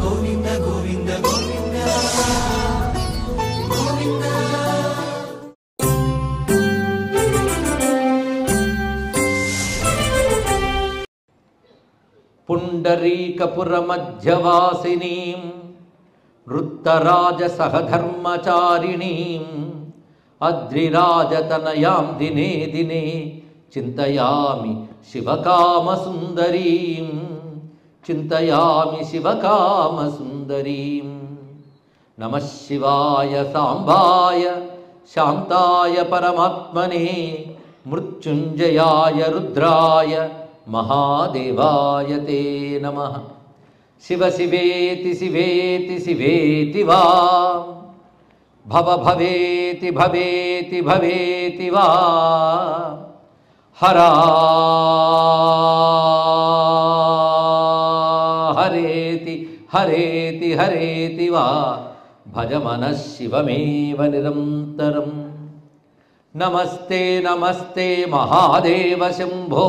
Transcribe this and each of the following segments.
గోవింద గోవింద గోవింద గోవింద. పుండరీకపురమధ్యవాసినీం వృత్తరాజసహధర్మచారిణీం అద్రిరాజతనయాం దినే దినే చింతయామి శివకామసుందరీం చింతయామి శివకామసుందరీం. నమః శివాయ సాంబాయ శాంతాయ పరమాత్మనే మృత్యుంజయాయ రుద్రాయ మహాదేవాయ తే నమః. శివ శివేతి శివేతి శివేతి వా భవ భవేతి భవేతి భవేతి వా హరా హరేతి హరేతి హరేతి వా భజ మనః శివమేవ నిరంతరం. నమస్తే నమస్తే మహాదేవ శంభో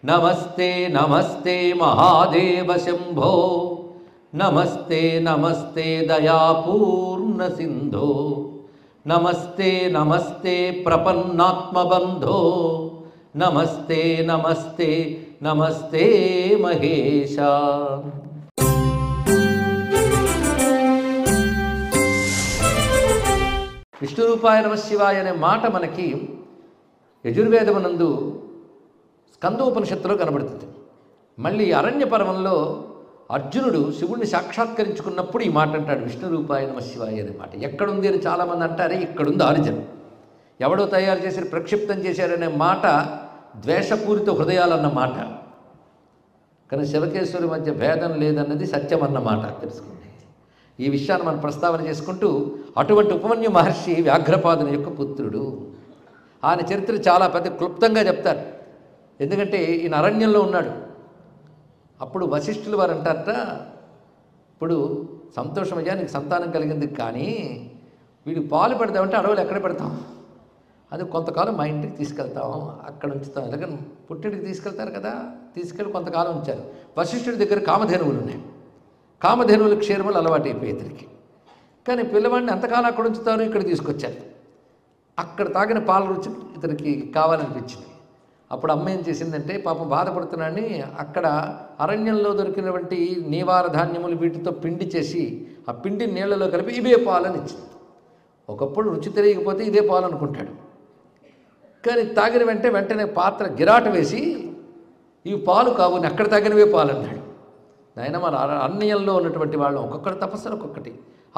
నమస్తే నమస్తే మహాదేవ శంభో నమస్తే నమస్తే దయాపూర్ణ సింధో నమస్తే నమస్తే ప్రపన్నాత్మబంధో నమస్తే నమస్తే నమస్తే మహేశ. విష్ణు రూపాయ నమః శివాయ అనే మాట మనకి యజుర్వేదమునందు స్కందోపనిషత్తులో కనబడుతుంది. మళ్ళీ అరణ్య పర్వంలో అర్జునుడు శివుణ్ణి సాక్షాత్కరించుకున్నప్పుడు ఈ మాట అంటాడు, విష్ణు రూపాయ నమః శివాయ అనే మాట. ఎక్కడుంది అని చాలామంది అంటారే, ఇక్కడుంది ఆరిజన్. ఎవడో తయారు చేసి ప్రక్షిప్తం చేశారనే మాట ద్వేషపూరిత హృదయాలన్న మాట. కానీ శివకేశ్వరి మధ్య భేదం లేదన్నది సత్యం అన్న మాట తెలుసుకోండి. ఈ విషయాన్ని మనం ప్రస్తావన చేసుకుంటూ, అటువంటి ఉపమన్యు మహర్షి వ్యాఘ్రపాదుని యొక్క పుత్రుడు. ఆయన చరిత్ర చాలా పెద్ద క్లుప్తంగా చెప్తారు. ఎందుకంటే ఈయన అరణ్యంలో ఉన్నాడు. అప్పుడు వశిష్ఠులు వారు అంటారట, ఇప్పుడు సంతోషమయ్యా నీకు సంతానం కలిగింది, కానీ వీడికి పాలు పెడతామంటే అడవులు ఎక్కడ పెడతాం, అది కొంతకాలం మా ఇంటికి తీసుకెళ్తాం, అక్కడ ఉంచుతాం. ఎందుకంటే పుట్టింటికి తీసుకెళ్తారు కదా, తీసుకెళ్ళి కొంతకాలం ఉంచారు. వశిష్ఠుడి దగ్గర కామధేనువులు ఉన్నాయి. కామధేనువులు క్షీరములు అలవాటు అయిపోయి ఇతనికి. కానీ పిల్లవాడిని ఎంతకాలం అక్కడ ఉంచుతారు, ఇక్కడ తీసుకొచ్చారు. అక్కడ తాగిన పాల రుచి ఇతనికి కావాలనిపించింది. అప్పుడు అమ్మ ఏం చేసిందంటే, పాపం బాధపడుతున్నాడని అక్కడ అరణ్యంలో దొరికినటువంటి నీవార ధాన్యములు వీటితో పిండి చేసి ఆ పిండి నీళ్లలో కలిపి ఇవే పాలని ఇచ్చింది. ఒకప్పుడు రుచి తెలియకపోతే ఇదే పాలు అనుకుంటాడు. కానీ తాగిన వెంటనే పాత్ర గిరాట వేసి ఇవి పాలు కావు, ఎక్కడ తాగినవే పాలు అన్నాడు. ఆయన మన అరణ్యంలో ఉన్నటువంటి వాళ్ళం ఒక్కొక్కటి తపస్సులు ఒక్కొక్కటి.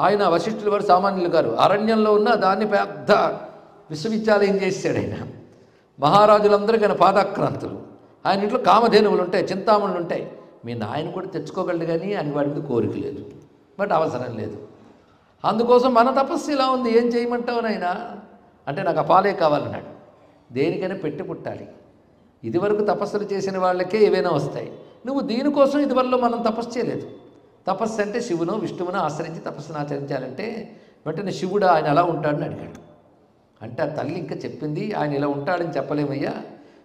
ఆయన వశిష్ఠుల వారు సామాన్యులు గారు, అరణ్యంలో ఉన్న దాన్ని పెద్ద విశ్వవిద్యాలయం చేశాడు ఆయన. మహారాజులందరూ ఆయన పాదాక్రాంతులు. ఆయన ఇంట్లో కామధేనువులు ఉంటాయి, చింతామణులు ఉంటాయి. మీ నాయన కూడా తెచ్చుకోగలడు, కానీ ఆయన వాడి మీద కోరిక లేదు, బట్ అవసరం లేదు. అందుకోసం మన తపస్సు ఇలా ఉంది, ఏం చేయమంటావు నాయనా అంటే, నాకు ఆ పాలే కావాలన్నాడు. దేనికైనా పెట్టి పుట్టాలి. ఇదివరకు తపస్సులు చేసిన వాళ్ళకే ఏవైనా వస్తాయి. నువ్వు దీనికోసం ఇదివరలో మనం తపస్సు చేయలేదు. తపస్సు అంటే శివును విష్ణువును ఆశ్రయించి తపస్సును ఆచరించాలంటే వెంటనే శివుడు ఆయన ఎలా ఉంటాడని అడిగాడు. అంటే ఆ తల్లి ఇంకా చెప్పింది, ఆయన ఇలా ఉంటాడని చెప్పలేమయ్యా,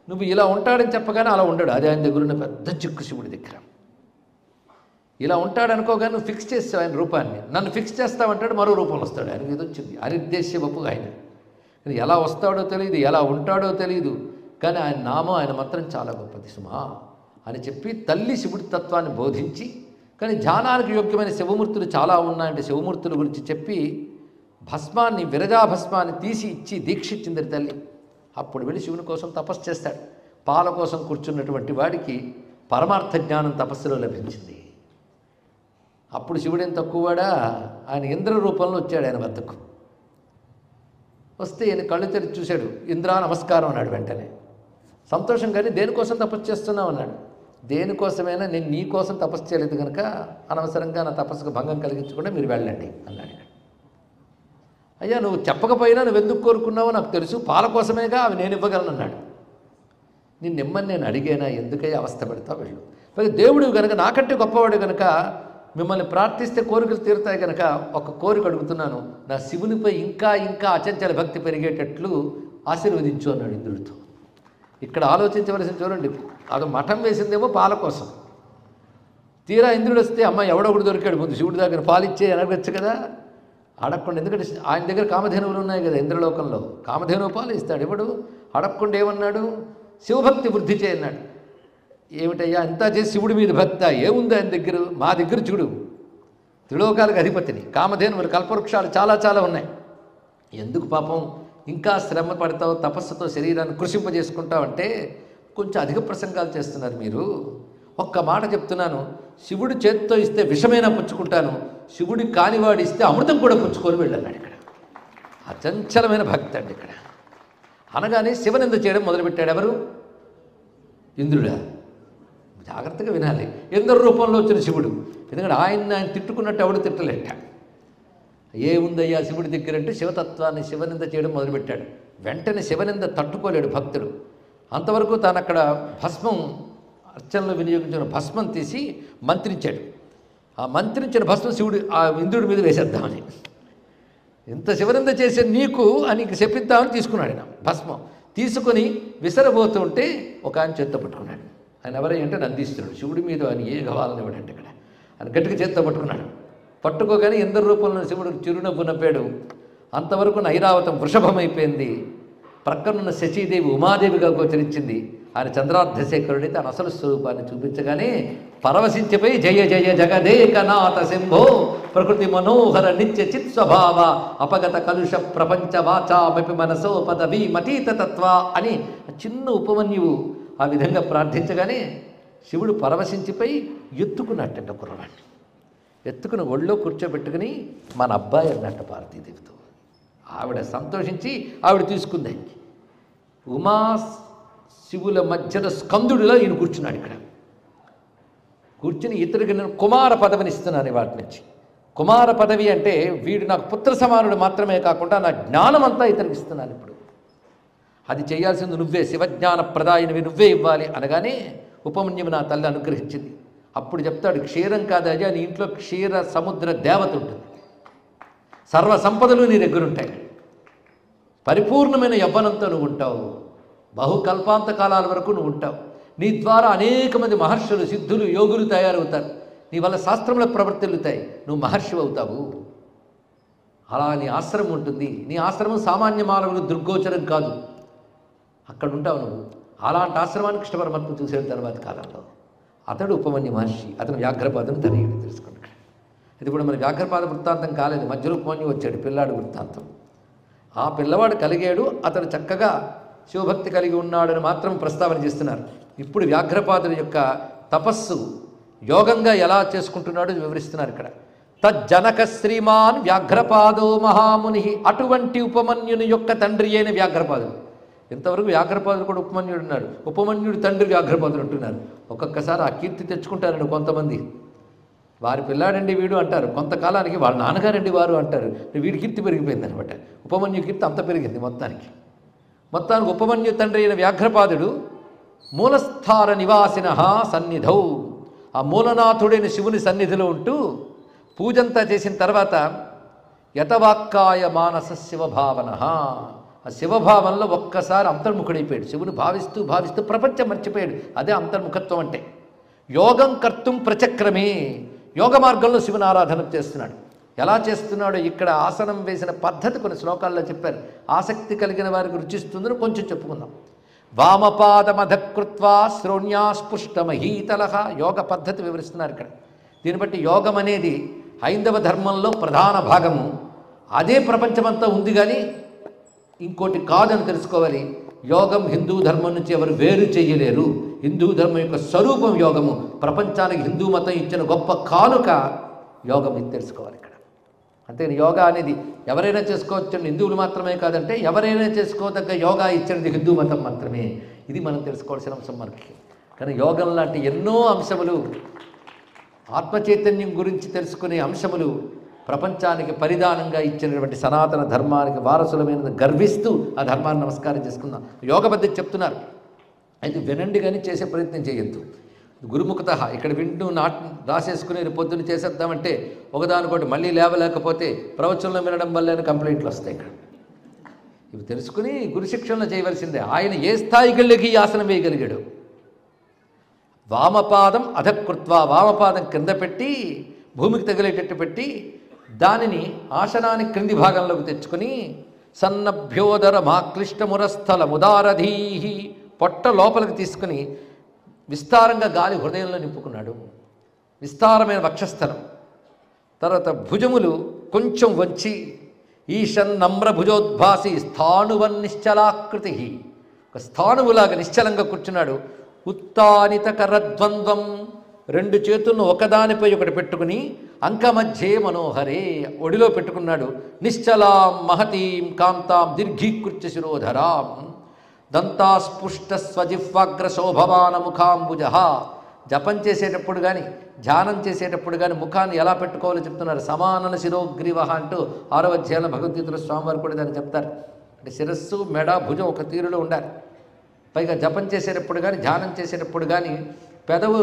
నువ్వు ఇలా ఉంటాడని చెప్పగానే అలా ఉండడు. అది ఆయన దగ్గర ఉన్న పెద్ద చిక్కు శివుడి దగ్గర. ఇలా ఉంటాడు అనుకోగానే నువ్వు ఫిక్స్ చేస్తావు ఆయన రూపాన్ని. నన్ను ఫిక్స్ చేస్తావంటాడు, మరో రూపంలో వస్తాడు. ఆయనకి ఇది వచ్చింది అనిర్దేశ్యవపు ఆయన. ఎలా వస్తాడో తెలియదు, ఎలా ఉంటాడో తెలియదు, కానీ ఆయన నామం ఆయన మాత్రం చాలా గొప్పది సుమా అని చెప్పి తల్లి శివుడి తత్వాన్ని బోధించి, కానీ ధ్యానానికి యోగ్యమైన శివమూర్తులు చాలా ఉన్నాయంటే శివమూర్తుల గురించి చెప్పి భస్మాన్ని, విరజాభస్మాన్ని తీసి ఇచ్చి దీక్ష ఇచ్చింది తల్లి. అప్పుడు వెళ్ళి శివుని కోసం తపస్సు చేస్తాడు. పాల కోసం కూర్చున్నటువంటి వాడికి పరమార్థ జ్ఞానం తపస్సులో లభించింది. అప్పుడు శివుడేం తక్కువవాడా, ఆయన ఇంద్ర రూపంలో వచ్చాడు ఆయన వద్దకు. వస్తే ఈయన కళ్ళు తెరిచి చూశాడు. ఇంద్రా నమస్కారం అన్నాడు. వెంటనే సంతోషం, కానీ దేనికోసం తపస్సు చేస్తున్నావు అన్నాడు. దేనికోసమైనా నేను నీ కోసం తపస్సు చేయలేదు కనుక అనవసరంగా నా తపస్సుకు భంగం కలిగించకుండా మీరు వెళ్ళండి అన్నాడు. అయ్యా నువ్వు చెప్పకపోయినా నువ్వు ఎందుకు కోరుకున్నావో నాకు తెలుసు, పాల కోసమేగా, అవి నేను ఇవ్వగలను అన్నాడు. నిన్నెమ్మని నేను అడిగేనా, ఎందుకయ్యా అవస్థ పెడతావు, వెళ్ళు. మరి దేవుడు కనుక, నాకంటే గొప్పవాడు కనుక మిమ్మల్ని ప్రార్థిస్తే కోరికలు తీరుతాయి కనుక ఒక కోరిక అడుగుతున్నాను, నా శివునిపై ఇంకా ఇంకా అచంచల భక్తి పెరిగేటట్లు ఆశీర్వదించు అన్నాడు ఇంద్రుడితో. ఇక్కడ ఆలోచించవలసిన చూడండి, అది మఠం వేసిందేమో పాల కోసం, తీరా ఇంద్రుడు వస్తే అమ్మ ఎవడొకడు దొరికాడు, ముందు శివుడి దగ్గర పాలిచ్చే అనగచ్చు కదా, అడగకుండా. ఎందుకంటే ఆయన దగ్గర కామధేనువులు ఉన్నాయి కదా ఇంద్రలోకంలో, కామధేనువు పాలు ఇస్తాడు. ఎవడు అడగకుండా ఏమన్నాడు, శివభక్తి వృద్ధి చేయన్నాడు. ఏమిటయ్యా అంతా చేసి శివుడి మీద భక్త ఏముంది ఆయన దగ్గర, మా దగ్గర చూడు త్రిలోకాలకు అధిపతిని, కామధేనువులు కల్పవృక్షాలు చాలా చాలా ఉన్నాయి, ఎందుకు పాపం ఇంకా శ్రమ పడతావు, తపస్సుతో శరీరాన్ని కృషింపజేసుకుంటావు అంటే కొంచెం అధిక ప్రసంగాలు చేస్తున్నారు మీరు. ఒక్క మాట చెప్తున్నాను, శివుడు చేత్తో ఇస్తే విషమైనా పుచ్చుకుంటాను, శివుడి కానివాడు ఇస్తే అమృతం కూడా పుచ్చుకొని వెళ్ళన్నాడు. ఇక్కడ అచంచలమైన భక్తి అండి. ఇక్కడ అనగానే శివనింద చేయడం మొదలుపెట్టాడు. ఎవరు? ఇంద్రుడా. జాగ్రత్తగా వినాలి. ఇంద్ర రూపంలో వచ్చిన శివుడు. ఎందుకంటే ఆయన తిట్టుకున్నట్టు ఎవడు తిట్టలేట. ఏముందయ్యా శివుడి దగ్గర అంటే శివతత్వాన్ని శివనింద చేయడం మొదలుపెట్టాడు. వెంటనే శివనింద తట్టుకోలేడు భక్తుడు. అంతవరకు తాను అక్కడ భస్మం అర్చనలో వినియోగించిన భస్మం తీసి మంత్రించాడు. ఆ మంత్రించిన భస్మం శివుడు ఆ ఇంద్రుడి మీద వేసేద్దామని, ఇంత శివనింద చేసే నీకు అని చెప్పిద్దామని తీసుకున్నాడు. ఆయన భస్మం తీసుకొని విసరబోతూ ఉంటే ఒక ఆయన చేత్తో పట్టుకున్నాడు. ఆయన ఎవరంటే నందీశ్వరుడు. శివుడి మీద ఆయన ఏ గవాలని ఇవ్వడంటే ఇక్కడ ఆయన గట్టిగా చేత్తో పట్టుకున్నాడు. పట్టుకోగానే ఇంద్ర రూపంలో శివుడు చిరునవ్వు నవ్వాడు. అంతవరకు ఐరావతం వృషభమైపోయింది. ప్రక్కనున్న శచీదేవి ఉమాదేవిగా గోచరించింది. ఆయన చంద్రార్ధశేఖరుడి తన అసలు స్వరూపాన్ని చూపించగానే పరవశించిపోయి జయ జయ జగదేకనాథ శంభో ప్రకృతి మనోహర నిత్య చిత్ స్వభావ అపగత కలుష ప్రపంచ వాచాపి మనసో పదవీ మతీత తత్వ అని చిన్న ఉపమన్యువు ఆ విధంగా ప్రార్థించగానే శివుడు పరవశించిపోయి ఎత్తుకున్నట్టంట కుర్రవాడిని. ఎత్తుకుని ఒళ్ళో కూర్చోబెట్టుకుని మన అబ్బాయి అన్నట్ట పార్వతీదేవితో. ఆవిడ సంతోషించి ఆవిడ తీసుకుంది. ఉమా శివుల మధ్యన స్కందుడిలో ఈయన కూర్చున్నాడు. ఇక్కడ కూర్చుని ఇతడికి నేను కుమార పదవిని ఇస్తున్నాను వాటి నుంచి. కుమార పదవి అంటే వీడు నాకు పుత్ర సమానుడు మాత్రమే కాకుండా నా జ్ఞానం అంతా ఇతనికి ఇస్తున్నాను. ఇప్పుడు అది చేయాల్సింది నువ్వే, శివజ్ఞాన ప్రదాయనివి నువ్వే ఇవ్వాలి అనగానే ఉపమన్యువు నా తల్లి అనుగ్రహించింది. అప్పుడు చెప్తాడు, క్షీరం కాదజా నీ ఇంట్లో క్షీర సముద్ర దేవత ఉంటుంది, సర్వ సంపదలు నీ దగ్గర ఉంటాయి, పరిపూర్ణమైన యవ్వనంతో నువ్వు ఉంటావు, బహుకల్పాంత కాలాల వరకు నువ్వు ఉంటావు, నీ ద్వారా అనేక మంది మహర్షులు సిద్ధులు యోగులు తయారవుతారు, నీ వల్ల శాస్త్రముల ప్రవర్తిల్లుతాయి, నువ్వు మహర్షి అవుతావు. అలా నీ ఆశ్రమం ఉంటుంది. నీ ఆశ్రమం సామాన్య మానవులు దుర్గోచరం కాదు, అక్కడ ఉంటావు నువ్వు. అలాంటి ఆశ్రమాన్ని కృష్ణ పరమాత్మ చూసేట తర్వాత కాలంలో అతడు ఉపమన్యు మహర్షి. అతను వ్యాఘ్రపాదను తనయుడు. తెలుసుకోండి. ఇది కూడా మన వ్యాఘ్రపాద వృత్తాంతం కాలేదు, మధ్యలో ఉపమన్యు వచ్చాడు, పిల్లాడు వృత్తాంతం. ఆ పిల్లవాడు కలిగాడు, అతడు చక్కగా శివభక్తి కలిగి ఉన్నాడని మాత్రం ప్రస్తావన చేస్తున్నారు. ఇప్పుడు వ్యాఘ్రపాదుల యొక్క తపస్సు యోగంగా ఎలా చేసుకుంటున్నాడో వివరిస్తున్నారు ఇక్కడ. తజ్జనక శ్రీమాన్ వ్యాఘ్రపాదో మహాముని, అటువంటి ఉపమన్యుని యొక్క తండ్రి అయిన వ్యాఘ్రపాదుడు. ఇంతవరకు వ్యాఘ్రపాదుడు కూడా ఉపమన్యుడు ఉన్నాడు, ఉపమన్యుడు తండ్రి వ్యాఘ్రపాదుడు అంటున్నారు. ఒక్కొక్కసారి ఆ కీర్తి తెచ్చుకుంటారండి కొంతమంది. వారి పిల్లాడండి వీడు అంటారు, కొంతకాలానికి వాళ్ళ నాన్నగారండి వారు అంటారు. వీడి కీర్తి పెరిగిపోయింది అనమాట. ఉపమన్యు కీర్తి అంత పెరిగింది మొత్తానికి. ఉపమన్యు తండ్రి అయిన వ్యాఘ్రపాదుడు మూలస్థాన నివాసిన సన్నిధౌ, ఆ మూలనాథుడైన శివుని సన్నిధిలో ఉంటూ పూజంతా చేసిన తర్వాత యతవాక్కాయ మానస శివభావన, ఆ శివభావంలో ఒక్కసారి అంతర్ముఖుడైపోయాడు. శివుని భావిస్తూ భావిస్తూ ప్రపంచం మర్చిపోయాడు. అదే అంతర్ముఖత్వం అంటే. యోగం కర్తుం ప్రచక్రమే, యోగ మార్గంలో శివుని ఆరాధన చేస్తున్నాడు. ఎలా చేస్తున్నాడో ఇక్కడ ఆసనం వేసిన పద్ధతి కొన్ని శ్లోకాల్లో చెప్పారు. ఆసక్తి కలిగిన వారికి రుచిస్తుందని కొంచెం చెప్పుకుందాం. వామపాదమధకృత్వా శ్రోణ్యాస్పృష్టమహీతల, యోగ పద్ధతి వివరిస్తున్నారు ఇక్కడ. దీన్ని బట్టి యోగం అనేది హైందవ ధర్మంలో ప్రధాన భాగము. అదే ప్రపంచమంతా ఉంది కానీ ఇంకోటి కాదని తెలుసుకోవాలి. యోగం హిందూ ధర్మం నుంచి ఎవరు వేరు చేయలేరు. హిందూ ధర్మం యొక్క స్వరూపం యోగము. ప్రపంచానికి హిందూ మతం ఇచ్చిన గొప్ప కానుక యోగం, ఇది తెలుసుకోవాలి ఇక్కడ. అంతేగాని యోగా అనేది ఎవరైనా చేసుకోవచ్చు, హిందువులు మాత్రమే కాదంటే ఎవరైనా చేసుకోదగ్గ యోగా ఇచ్చినది హిందూ మతం మాత్రమే. ఇది మనం తెలుసుకోవాల్సిన అంశం మనకి. కానీ యోగం లాంటి ఎన్నో అంశములు, ఆత్మచైతన్యం గురించి తెలుసుకునే అంశములు ప్రపంచానికి పరిధానంగా ఇచ్చినటువంటి సనాతన ధర్మానికి వారసులమైన గర్విస్తూ ఆ ధర్మాన్ని నమస్కారం చేసుకుందాం. యోగ పద్ధతి చెప్తున్నారు. అయితే వినండి కానీ చేసే ప్రయత్నం చేయొద్దు. గురుముఖత ఇక్కడ వింటూ రాసేసుకుని పొద్దున్న చేసేద్దామంటే ఒకదానికోటి మళ్ళీ లేవలేకపోతే ప్రవచనంలో వినడం వల్లనే కంప్లైంట్లు వస్తాయి. ఇక్కడ ఇవి తెలుసుకుని గురుశిక్షణలో చేయవలసిందే. ఆయన ఏ స్థాయికి వెళ్ళి ఈ ఆసనం వేయగలిగాడు. వామపాదం అధకృత్వ, వామపాదం క్రింద పెట్టి భూమికి తగిలేటట్టు పెట్టి దానిని ఆసనానికి క్రింది భాగంలోకి తెచ్చుకొని సన్నభ్యోదర మాక్లిష్టమురస్థల ముదారధీహి, పొట్ట లోపలికి తీసుకుని విస్తారంగా గాలి హృదయంలో నింపుకున్నాడు. విస్తారమైన వక్షస్థలం. తర్వాత భుజములు కొంచెం వంచి ఈశన్ నమ్ర భుజోద్భాసి స్థాణువన్నిశ్చలాకృతి, ఒక స్థాణువులాగా నిశ్చలంగా కూర్చున్నాడు. ఉత్తానిత కరద్వంద్వం, రెండు చేతులను ఒకదానిపై ఒకటి పెట్టుకుని అంకమధ్యే మనోహరే, ఒడిలో పెట్టుకున్నాడు. నిశ్చలాం మహతీం కాంతాం దీర్ఘీకృత్య శిరోధరాం దంతాస్పుష్ట స్వజిహ్వాగ్ర శోభవాన ముఖాంబుజ. జపం చేసేటప్పుడు కానీ ధ్యానం చేసేటప్పుడు కానీ ముఖాన్ని ఎలా పెట్టుకోవాలో చెప్తున్నారు. సమానన శిరోగ్రీవ అంటూ 6వ అధ్యాయంలో భగవద్గీతలో స్వామివారు కూడా దాన్ని చెప్తారు. అంటే శిరస్సు మెడ భుజం ఒక తీరులో ఉండాలి. పైగా జపం చేసేటప్పుడు కానీ ధ్యానం చేసేటప్పుడు కానీ పెదవు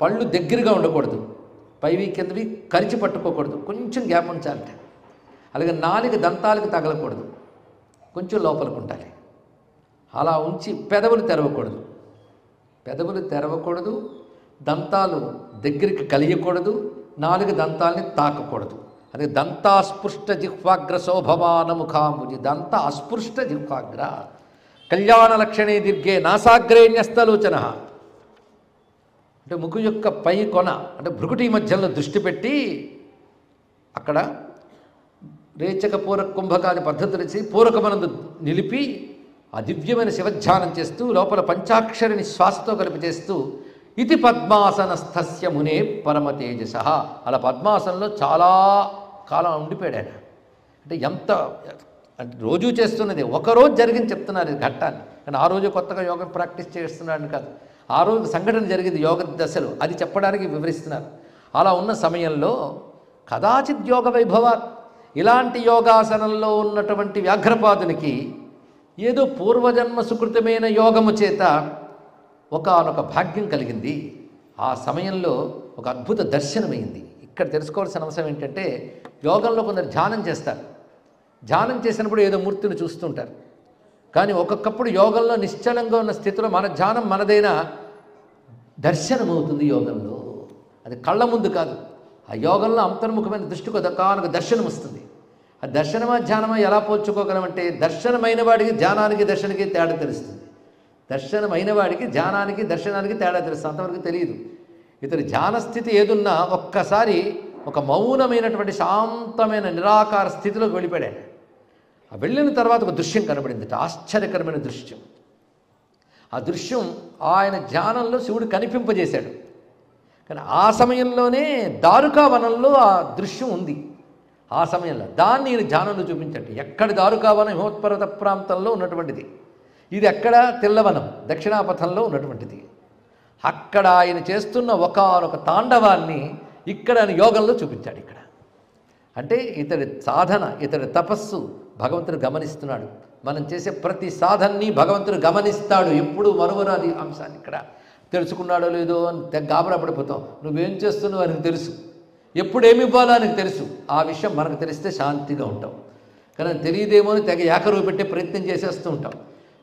పళ్ళు దగ్గరగా ఉండకూడదు, పైవి కిందవి కరిచి పట్టుకోకూడదు, కొంచెం గ్యాప్ ఉంచాలంటే. అలాగే నాలుగు దంతాలకు తగలకూడదు, కొంచెం లోపలికి ఉండాలి. అలా ఉంచి పెదవులు తెరవకూడదు, పెదవులు తెరవకూడదు, దంతాలు దగ్గరికి కలియకూడదు, నాలుగు దంతాలని తాకకూడదు. అదే దంతాస్పృష్ట జిహ్వాగ్ర శోభమాన ముఖాంబుజి, దంత అస్పృష్ట జిహ్వాగ్ర కళ్యాణ లక్షణే దీర్ఘే నాసాగ్రే న్యస్తలోచన. అంటే ముఖం యొక్క పై కొన అంటే భృకుటి మధ్యలో దృష్టి పెట్టి అక్కడ రేచక పూరక కుంభకాని పద్ధతులు ఇచ్చి పూరకమనందు నిలిపి ఆ దివ్యమైన శివధ్యానం చేస్తూ లోపల పంచాక్షరిని శ్వాసతో కలిపి చేస్తూ ఇది పద్మాసనస్థస్య మునే పరమతేజస. అలా పద్మాసనంలో చాలా కాలం ఉండిపోయాడు ఆయన. అంటే ఎంత అంటే రోజు చేస్తున్నది, ఒకరోజు జరిగింది చెప్తున్నారు ఇది ఘట్టాన్ని. కానీ ఆ రోజు కొత్తగా యోగం ప్రాక్టీస్ చేస్తున్నాడని కాదు, ఆ రోజు సంఘటన జరిగింది యోగ దశలు, అది చెప్పడానికి వివరిస్తున్నారు. అలా ఉన్న సమయంలో కదాచిత్ యోగ వైభవాత్, ఇలాంటి యోగాసనంలో ఉన్నటువంటి వ్యాఘ్రపాదునికి ఏదో పూర్వజన్మ సుకృతమైన యోగము చేత ఒకానొక భాగ్యం కలిగింది. ఆ సమయంలో ఒక అద్భుత దర్శనమైంది. ఇక్కడ తెలుసుకోవాల్సిన అంశం ఏంటంటే, యోగంలో కొందరు ధ్యానం చేస్తారు, ధ్యానం చేసినప్పుడు ఏదో మూర్తిని చూస్తుంటారు. కానీ ఒక్కొక్కప్పుడు యోగంలో నిశ్చలంగా ఉన్న స్థితిలో మన ధ్యానం మనదైనా దర్శనం అవుతుంది యోగంలో. అది కళ్ళ ముందు కాదు, ఆ యోగంలో అంతర్ముఖమైన దృష్టికి ఒకనొక దర్శనం వస్తుంది. ఆ దర్శనమా ధ్యానమా ఎలా పోల్చుకోగలమంటే, దర్శనమైన వాడికి ధ్యానానికి దర్శనానికి తేడా తెలుస్తుంది. దర్శనమైన వాడికి ధ్యానానికి దర్శనానికి తేడా తెలుస్తుంది, అంతవరకు తెలియదు. ఇతని ధ్యానస్థితి ఏదున్నా ఒక్కసారి ఒక మౌనమైనటువంటి శాంతమైన నిరాకార స్థితిలోకి వెళ్ళిపోయాడు. ఆ వెళ్ళిన తర్వాత ఒక దృశ్యం కనబడింది, ఆశ్చర్యకరమైన దృశ్యం. ఆ దృశ్యం ఆయన ధ్యానంలో శివుడు కనిపింపజేశాడు. కానీ ఆ సమయంలోనే దారుకావనంలో ఆ దృశ్యం ఉంది. ఆ సమయంలో దాన్ని ఈయన ధ్యానంలో చూపించండి. ఎక్కడ దారుకావనం హిమోత్పర్వత ప్రాంతంలో ఉన్నటువంటిది, ఇది ఎక్కడ తెల్లవనం దక్షిణాపథంలో ఉన్నటువంటిది. అక్కడ ఆయన చేస్తున్న ఒకానొక తాండవాన్ని ఇక్కడ ఆయన యోగంలో చూపించాడు. ఇక్కడ అంటే ఇతడి సాధన, ఇతడి తపస్సు భగవంతుడు గమనిస్తున్నాడు. మనం చేసే ప్రతి సాధనని భగవంతుడు గమనిస్తాడు. ఎప్పుడు మరువరాది అంశాన్ని ఇక్కడ తెలుసుకున్నాడో లేదో అని గాబరా పడిపోతాం. నువ్వేం చేస్తున్నావు ఆయనకు తెలుసు, ఎప్పుడు ఏమి ఇవ్వాలో ఆయనకు తెలుసు. ఆ విషయం మనకు తెలిస్తే శాంతిగా ఉంటాం. కానీ తెలియదేమో అని తెగ ఏకరువు పెట్టే ప్రయత్నం చేసేస్తూ ఉంటాం.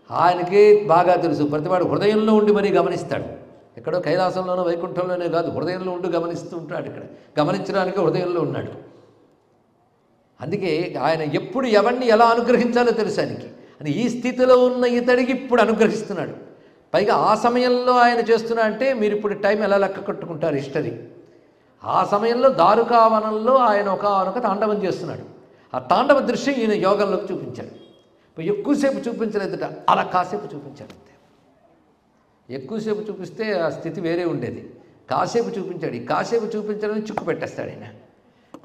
ఆయనకే బాగా తెలుసు. ప్రతివాడు హృదయంలో ఉండి మరీ గమనిస్తాడు. ఎక్కడో కైలాసంలోనో వైకుంఠంలోనే కాదు, హృదయంలో ఉండి గమనిస్తూ ఉంటాడు. ఇక్కడ గమనించడానికి హృదయంలో ఉన్నాడు. అందుకే ఆయన ఎప్పుడు ఎవరిని ఎలా అనుగ్రహించాలో తెలుసు ఆయనకి. అని ఈ స్థితిలో ఉన్న ఇతడికి ఇప్పుడు అనుగ్రహిస్తున్నాడు. పైగా ఆ సమయంలో ఆయన చేస్తున్నా అంటే మీరు ఇప్పుడు టైం ఎలా లెక్క కట్టుకుంటారు హిస్టరీ. ఆ సమయంలో దారుకావనంలో ఆయన ఒకనొక తాండవం చేస్తున్నాడు. ఆ తాండవ దృశ్యం ఈయన యోగంలోకి చూపించాడు. ఎక్కువసేపు చూపించలేదుట, అలా కాసేపు చూపించాడు అంతే. ఎక్కువసేపు చూపిస్తే ఆ స్థితి వేరే ఉండేది. కాసేపు చూపించాడు. ఈ కాసేపు చూపించడం చిక్కు పెట్టేస్తాడు ఆయన.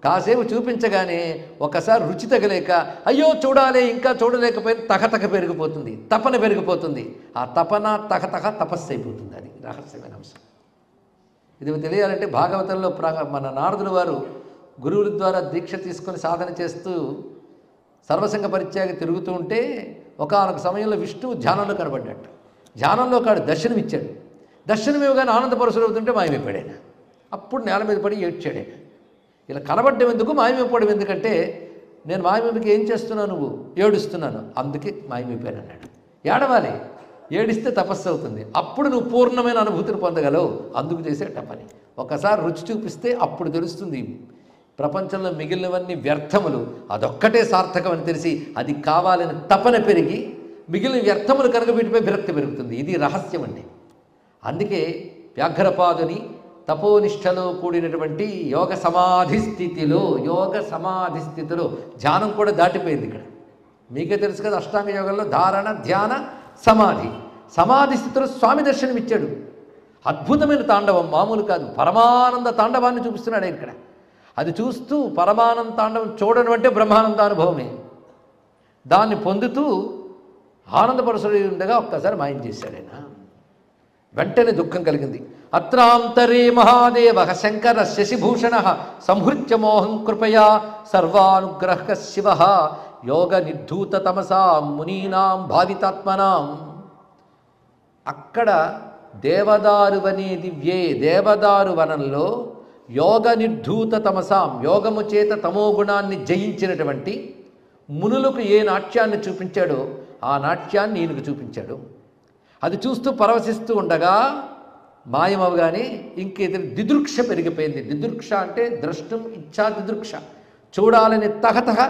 కాసేపు చూపించగానే ఒకసారి రుచి తగలేక అయ్యో చూడాలి, ఇంకా చూడలేకపోయినా తగతగ పెరిగిపోతుంది, తపన పెరిగిపోతుంది. ఆ తపన తగతగ తపస్సు అయిపోతుంది. అది రహస్యమైన అంశం. ఇది తెలియాలంటే భాగవతంలో మన నారదుల వారు గురువుల ద్వారా దీక్ష తీసుకొని సాధన చేస్తూ సర్వసంగ పరిత్యాగి తిరుగుతూ ఉంటే ఒకానొక సమయంలో విష్ణువు ధ్యానంలో కనబడ్డాడు. ధ్యానంలో కాడు దర్శనమిచ్చాడు. దర్శనం ఇవ్వగానే ఆనందపరచులవుతుంటే మాయమైపోయాడు ఆయన. అప్పుడు నేల మీద పడి ఏడ్చాడు ఆయన. ఇలా కనబడ్డం ఎందుకు, మాయమైపోవడం ఎందుకంటే, నేను మాయమైపోయి ఏం చేస్తున్నావు నువ్వు, ఏడుస్తున్నాను, అందుకే మాయమైపోయాను అన్నాడు. ఏడవాలి, ఏడిస్తే తపస్సు అవుతుంది. అప్పుడు నువ్వు పూర్ణమైన అనుభూతిని పొందగలవు. అందుకు చేసేట పని. ఒకసారి రుచి చూపిస్తే అప్పుడు తెలుస్తుంది ప్రపంచంలో మిగిలినవన్నీ వ్యర్థములు, అదొక్కటే సార్థకం అని తెలిసి అది కావాలని తపన పెరిగి మిగిలిన వ్యర్థములు కనుక వీటిపై విరక్తి పెరుగుతుంది. ఇది రహస్యం అండి. అందుకే వ్యాఘ్రపాదుని తపోనిష్టలో కూడినటువంటి యోగ సమాధి స్థితిలో ధ్యానం కూడా దాటిపోయింది. ఇక్కడ మీకే తెలుసు కదా, అష్టాంగ యోగంలో ధారణ, ధ్యాన, సమాధి స్థితిలో స్వామి దర్శనం ఇచ్చాడు. అద్భుతమైన తాండవం, మామూలు కాదు. పరమానంద తాండవాన్ని చూపిస్తున్నాడు ఇక్కడ. అది చూస్తూ పరమానంద తాండవం చూడడం అంటే బ్రహ్మానందానుభవమే. దాన్ని పొందుతూ ఆనందపరుసుడు ఉండగా ఒక్కసారి మాయం చేశాడు ఆయన. వెంటనే దుఃఖం కలిగింది. అత్రాంతరే మహాదేవ శంకర శశిభూషణ సంహృత్య మోహం కృపయా సర్వానుగ్రహ శివ యోగ నిర్ధూత తమసా మునీనాం భావితాత్మనాం. అక్కడ దేవదారువనే దేవదారు వనంలో యోగ నిర్ధూత తమసాం, యోగము చేత తమోగుణాన్ని జయించినటువంటి మునులకు ఏ నాట్యాన్ని చూపించాడో ఆ నాట్యాన్ని ఈయనకు చూపించాడు. అది చూస్తూ పరవశిస్తూ ఉండగా మాయమవగానే ఇంకేదైనా దిదృక్ష పెరిగిపోయింది. దిదృక్ష అంటే ద్రష్టం ఇచ్చా దిదృక్ష, చూడాలని తహతహ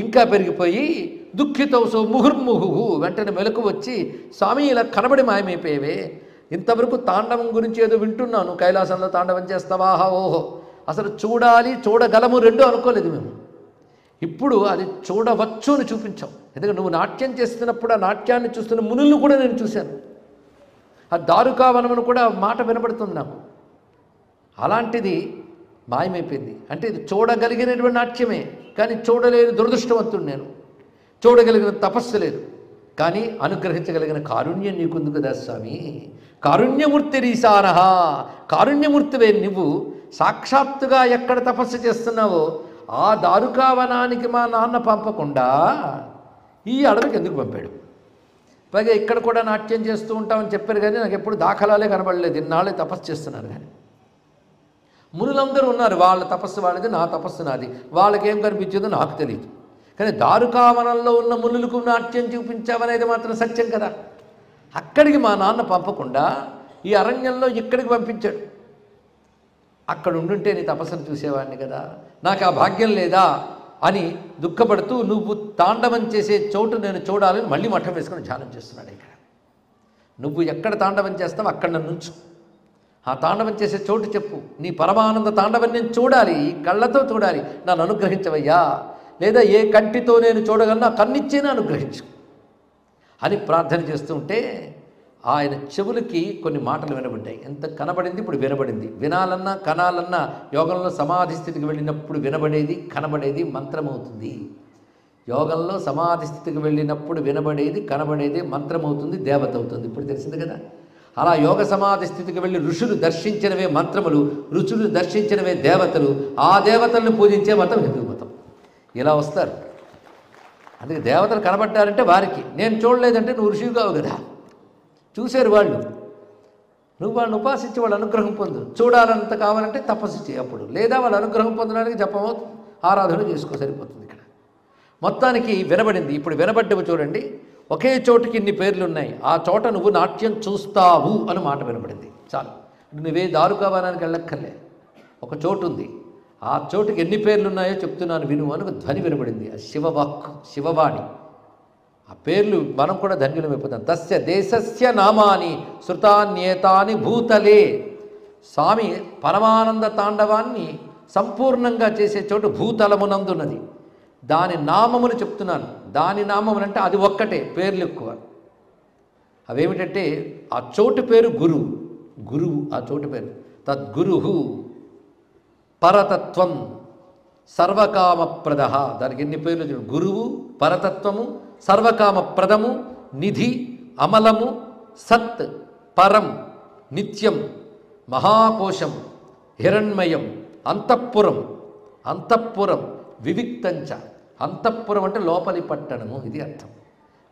ఇంకా పెరిగిపోయి దుఃఖితౌసో ముహుర్ముహు. వెంటనే మెలకు వచ్చి స్వామి ఇలా కనబడి మాయమైపోయేవే, ఇంతవరకు తాండవం గురించి ఏదో వింటున్నాను, కైలాసంలో తాండవం చేస్తావా, ఓహో అసలు చూడాలి చూడగలము రెండు అనుకోలేదు మేము. ఇప్పుడు అది చూడవచ్చు అని చూపించాం. ఎందుకంటే నువ్వు నాట్యం చేస్తున్నప్పుడు ఆ నాట్యాన్ని చూస్తున్న మునులను కూడా నేను చూశాను. ఆ దారుకావనమును కూడా మాట వినబడుతుంది నాకు. అలాంటిది మాయమైపోయింది. అంటే ఇది చూడగలిగినటువంటి నాట్యమే, కానీ చూడలేని దురదృష్టవంతుడు నేను. చూడగలిగిన తపస్సు లేదు, కానీ అనుగ్రహించగలిగిన కారుణ్యం నీకుంది కదా స్వామి. కారుణ్యమూర్తి రీసారహ, కారుణ్యమూర్తివే నువ్వు. సాక్షాత్తుగా ఎక్కడ తపస్సు చేస్తున్నావో ఆ దారుకావనానికి మా నాన్న పంపకుండా ఈ అడవికి ఎందుకు పంపాడు? పైగా ఇక్కడ కూడా నాట్యం చేస్తూ ఉంటామని చెప్పారు, కానీ నాకు ఎప్పుడు దాఖలాలే కనబడలేదు. ఇన్నాళ్ళే తపస్సు చేస్తున్నారు. కానీ మునులందరూ ఉన్నారు, వాళ్ళ తపస్సు వాళ్ళది, నా తపస్సు నాది. వాళ్ళకేం కనిపించిందో నాకు తెలియదు. కానీ దారుకావనంలో ఉన్న మునులకు నాట్యం చూపించావనేది మాత్రం సత్యం కదా. అక్కడికి మా నాన్న పంపకుండా ఈ అరణ్యంలో ఇక్కడికి పంపించాడు. అక్కడ ఉండుంటే నీ తపస్సును చూసేవాడిని కదా, నాకు ఆ భాగ్యం లేదా అని దుఃఖపడుతూ నువ్వు తాండవం చేసే చోటు నేను చూడాలని మళ్ళీ మఠం వేసుకొని ధ్యానం చేస్తున్నాడు. ఇక్కడ నువ్వు ఎక్కడ తాండవం చేస్తావు అక్కడ నన్ను ఉంచు. ఆ తాండవం చేసే చోటు చెప్పు. నీ పరమానంద తాండవం నేను చూడాలి, ఈ కళ్ళతో చూడాలి, నన్ను అనుగ్రహించవయ్యా. లేదా ఏ కంటితో నేను చూడగలనా కన్నిచ్చేనా అనుగ్రహించు అని ప్రార్థన చేస్తూ ఉంటే ఆయన చెవులకి కొన్ని మాటలు వినబడ్డాయి. ఎంత కనబడింది, ఇప్పుడు వినబడింది. వినాలన్నా కనాలన్నా యోగంలో సమాధి స్థితికి వెళ్ళినప్పుడు వినబడేది కనబడేది మంత్రమవుతుంది. యోగంలో సమాధి స్థితికి వెళ్ళినప్పుడు వినబడేది కనబడేది మంత్రమవుతుంది, దేవత అవుతుంది. ఇప్పుడు తెలిసింది కదా. అలా యోగ సమాధి స్థితికి వెళ్ళి ఋషులు దర్శించినవే మంత్రములు, ఋషులు దర్శించినవే దేవతలు, ఆ దేవతలను పూజించే మతం హిందూ మతం. ఇలా వస్తారు. అందుకే దేవతలు కనబడ్డారంటే వారికి, నేను చూడలేదంటే నువ్వు ఋషివి కావు కదా. చూశారు వాళ్ళు, నువ్వు వాళ్ళని ఉపాసించి వాళ్ళ అనుగ్రహం పొందు. చూడాలంత కావాలంటే తపస్సు చేయి అప్పుడు, లేదా వాళ్ళ అనుగ్రహం పొందడానికి జపమో ఆరాధన చేసుకో, సరిపోతుంది. ఇక్కడ మొత్తానికి వినబడింది. ఇప్పుడు వినబడ్డవి చూడండి, ఒకే చోటుకి ఇన్ని పేర్లు ఉన్నాయి, ఆ చోట నువ్వు నాట్యం చూస్తావు అని మాట వినబడింది. చాలు, నువ్వే దారుకావనానికి వెళ్ళక్కర్లే. ఒక చోటు ఉంది, ఆ చోటుకి ఎన్ని పేర్లు ఉన్నాయో చెప్తున్నాను విను అని ఒక ధ్వని వినబడింది. అది శివవాక్కు, శివవాణి. ఆ పేర్లు మనం కూడా ధన్యులమైపోతాం. తస్య దేశస్య నామాని శృతాన్యేతాని భూతలే. స్వామి పరమానంద తాండవాన్ని సంపూర్ణంగా చేసే చోటు భూతలమునందున్నది. దాని నామములు చెప్తున్నాను. దాని నామములు అంటే అది ఒక్కటే, పేర్లు ఎక్కువ. అవేమిటంటే ఆ చోటు పేరు గురువు. గురువు ఆ చోటు పేరు. తద్గురు పరతత్వం సర్వకామప్రద. దానికి ఎన్ని పేర్లు చూడు. గురువు, పరతత్వము, సర్వకామప్రదము, నిధి, అమలము, సత్, పరం, నిత్యం, మహాకోశం, హిరణ్మయం, అంతఃపురం. అంతఃపురం వివిక్తంచ. అంతఃపురం అంటే లోపలి పట్టణము, ఇది అర్థం.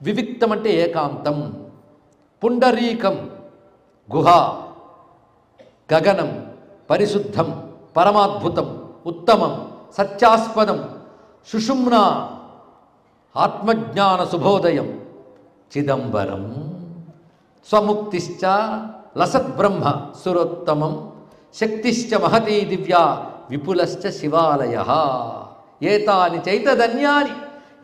వివిక్తం అంటే ఏకాంతం. పుండరీకం గుహ, గగనం, పరిశుద్ధం, పరమాద్భుతం, ఉత్తమం, సత్యాస్పదం, సుషుమ్నా, ఆత్మజ్ఞాన శుభోదయం, చిదంబరం. స్వముక్తిశ్చ లసద్బ్రహ్మ సురోత్తమం శక్తిశ్చ మహతీ దివ్య విపులశ్చ శివాలయ ఏతాని చైతధన్యాని.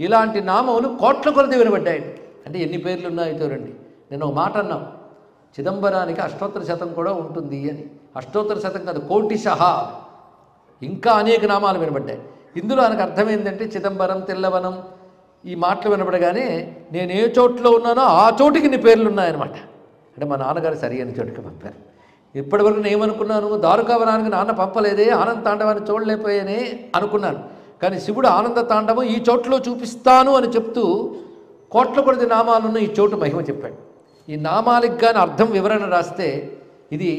ఇలాంటి నామములు కోట్ల కొలది వినబడ్డాయి. అంటే ఎన్ని పేర్లు ఉన్నాయో చూడండి. నేను ఒక మాట అన్నాం, చిదంబరానికి అష్టోత్తర శతం కూడా ఉంటుంది అని. అష్టోత్తర శతం కాదు, కోటిశః, ఇంకా అనేక నామాలు వినబడ్డాయి. ఇందులో ఆయనకు అర్థమైందంటే చిదంబరం, తెల్లవనం ఈ మాటలు వినబడగానే నేను ఏ చోట్లో ఉన్నానో ఆ చోటికి నీ పేర్లు ఉన్నాయన్నమాట. అంటే మా నాన్నగారు సరి అయిన చోటుకి పంపారు. ఇప్పటివరకు నేను ఏమనుకున్నాను, దారుకావనానికి నాన్న పంపలేదే, ఆనంద తాండవాన్ని చూడలేకపోయానే అనుకున్నాను. కానీ శివుడు ఆనంద తాండవం ఈ చోట్లో చూపిస్తాను అని చెప్తూ కోట్ల కొద్ది నామాలున్న ఈ చోటు మహిమ చెప్పాడు. ఈ నామాలకు కానీ అర్థం వివరణ రాస్తే ఇది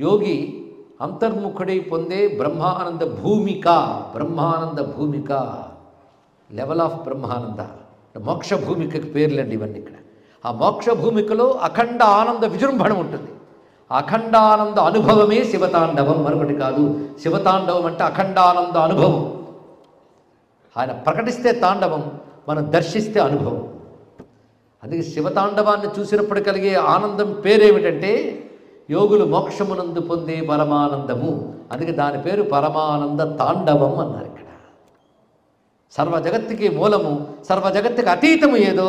యోగి అంతర్ముఖుడై పొందే బ్రహ్మానంద భూమిక. బ్రహ్మానంద భూమిక, లెవెల్ ఆఫ్ బ్రహ్మానంద, మోక్ష భూమికకి పేర్లండి ఇవన్నీ. ఇక్కడ ఆ మోక్ష భూమికలో అఖండ ఆనంద విజృంభణ ఉంటుంది. అఖండానంద అనుభవమే శివతాండవం, మరొకటి కాదు. శివతాండవం అంటే అఖండానంద అనుభవం. ఆయన ప్రకటిస్తే తాండవం, మనం దర్శిస్తే అనుభవం. అందుకే శివతాండవాన్ని చూసినప్పుడు కలిగే ఆనందం పేరేమిటంటే యోగులు మోక్షమునందు పొందే పరమానందము. అందుకే దాని పేరు పరమానంద తాండవం అన్నారు. ఇక్కడ సర్వ జగత్తుకి మూలము, సర్వ జగత్తుకి అతీతము ఏదో,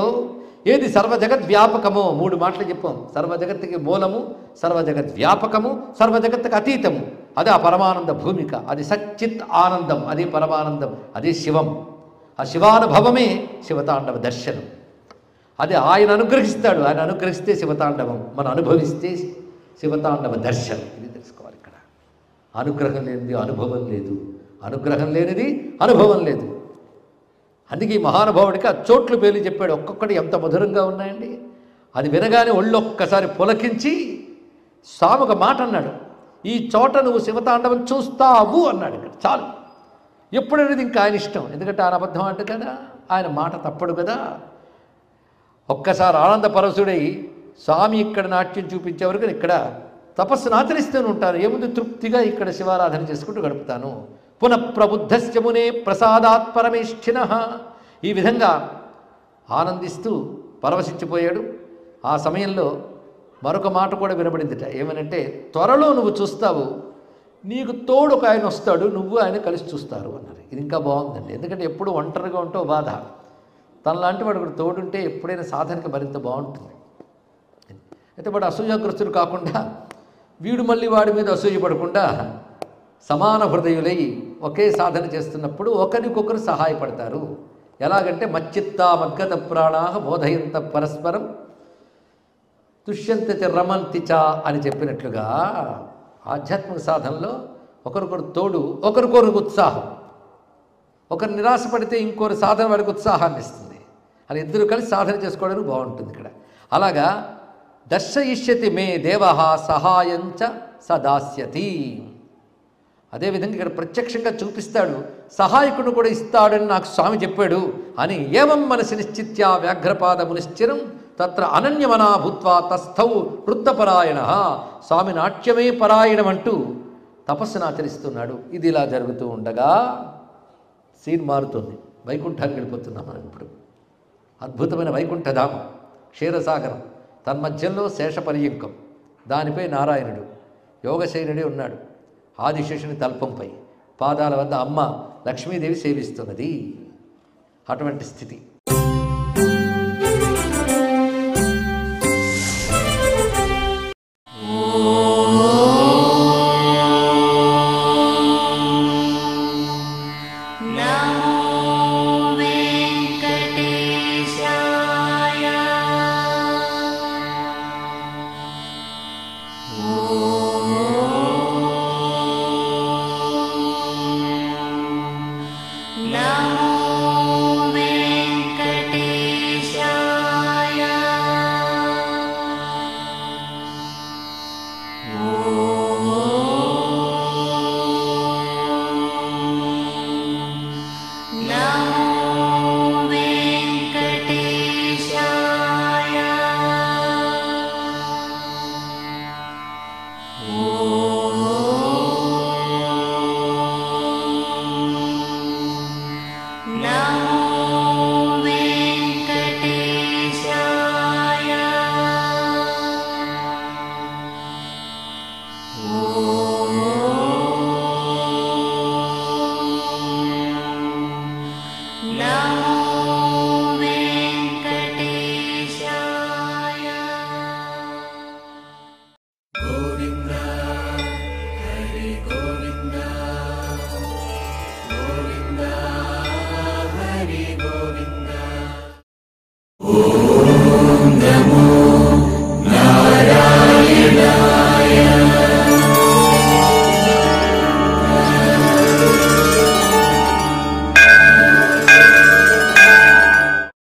ఏది సర్వజగద్వ్యాపకమో, మూడు మాటలు చెప్పాం. సర్వజగత్తుకి మూలము, సర్వజగద్వ్యాపకము, సర్వజగత్తుకి అతీతము, అదే ఆ పరమానంద భూమిక. అది సచ్చిత్ ఆనందం, అది పరమానందం, అది శివం. ఆ శివానుభవమే శివతాండవ దర్శనం. అది ఆయన అనుగ్రహిస్తాడు. ఆయన అనుగ్రహిస్తే శివతాండవం, మనం అనుభవిస్తే శివతాండవ దర్శనం. ఇది తెలుసుకోవాలి. ఇక్కడ అనుగ్రహం లేనిది అనుభవం లేదు, అనుగ్రహం లేనిది అనుభవం లేదు. అందుకే ఈ మహానుభావుడికి ఆ చోట్లు పేర్లు చెప్పాడు. ఒక్కొక్కటి ఎంత మధురంగా ఉన్నాయండి. అది వినగానే ఒళ్ళు ఒక్కసారి పులకించి స్వామి ఒక మాట అన్నాడు, ఈ చోట నువ్వు శివతాండవం చూస్తావు అన్నాడు. ఇక్కడ చాలు. ఎప్పుడనేది ఇంకా ఆయన ఇష్టం, ఎందుకంటే ఆయన అబద్ధం అంటే కదా, ఆయన మాట తప్పడు కదా. ఒక్కసారి ఆనంద పరవశుడై స్వామి ఇక్కడ నాట్యం చూపించే వరకు ఇక్కడ తపస్సును ఆచరిస్తూనే ఉంటాను. ఏముంది, తృప్తిగా ఇక్కడ శివారాధన చేసుకుంటూ గడుపుతాను. పునఃప్రబుద్ధశ్చ మునే ప్రసాదాత్ పరమేష్ఠినః. ఈ విధంగా ఆనందిస్తూ పరవశించిపోయాడు. ఆ సమయంలో మరొక మాట కూడా వినబడిందిట. ఏమనంటే, త్వరలో నువ్వు చూస్తావు, నీకు తోడు ఒక ఆయన వస్తాడు, నువ్వు ఆయన కలిసి చూస్తారు అన్నారు. ఇది ఇంకా బాగుందండి. ఎందుకంటే ఎప్పుడు ఒంటరిగా ఉంటావు బాధ, తనలాంటి వాడు కూడా తోడుంటే ఎప్పుడైనా సాధనకి మరింత బాగుంటుంది. అయితే వాడు అసూయాగ్రస్తుడు కాకుండా, వీడు మళ్ళీ వాడి మీద అసూయ పడకుండా సమాన హృదయులై ఒకే సాధన చేస్తున్నప్పుడు ఒకరికొకరు సహాయపడతారు. ఎలాగంటే మచ్చిత్తా మద్గత ప్రాణాహ బోధయంత పరస్పరం తుష్యంత రమంతి చ అని చెప్పినట్లుగా ఆధ్యాత్మిక సాధనలో ఒకరికొకరు తోడు, ఒకరికొకరికి ఉత్సాహం. ఒకరు నిరాశపడితే ఇంకొకరు సాధన వాడికి ఉత్సాహాన్ని ఇస్తుంది. అలా ఇద్దరు కలిసి సాధన చేసుకోవడానికి బాగుంటుంది. ఇక్కడ అలాగా దర్శయిష్యతి మే దేవ సహాయంచ సదాస్యతి. అదేవిధంగా ఇక్కడ ప్రత్యక్షంగా చూపిస్తాడు, సహాయకుడు కూడా ఇస్తాడని నాకు స్వామి చెప్పాడు అని. ఏవం మనసి నిశ్చిత్య వ్యాఘ్రపాద మునిశ్చిరం తత్ర అనన్యమనా భూత్వా తస్థౌ వృత్తపరాయణ. స్వామి నాట్యమే పరాయణం అంటూ తపస్సును ఆచరిస్తున్నాడు. ఇది ఇలా జరుగుతూ ఉండగా సీన్ మారుతుంది. వైకుంఠానికి వెళ్ళిపోతున్నాం మనం ఇప్పుడు. అద్భుతమైన వైకుంఠధామం, క్షీరసాగరం, తన్మధ్యంలో శేషపర్యంకం, దానిపై నారాయణుడు యోగశైనుడే ఉన్నాడు. ఆదిశేషుని తల్పంపై పాదాల వద్ద అమ్మ లక్ష్మీదేవి సేవిస్తున్నది. అటువంటి స్థితి. నమో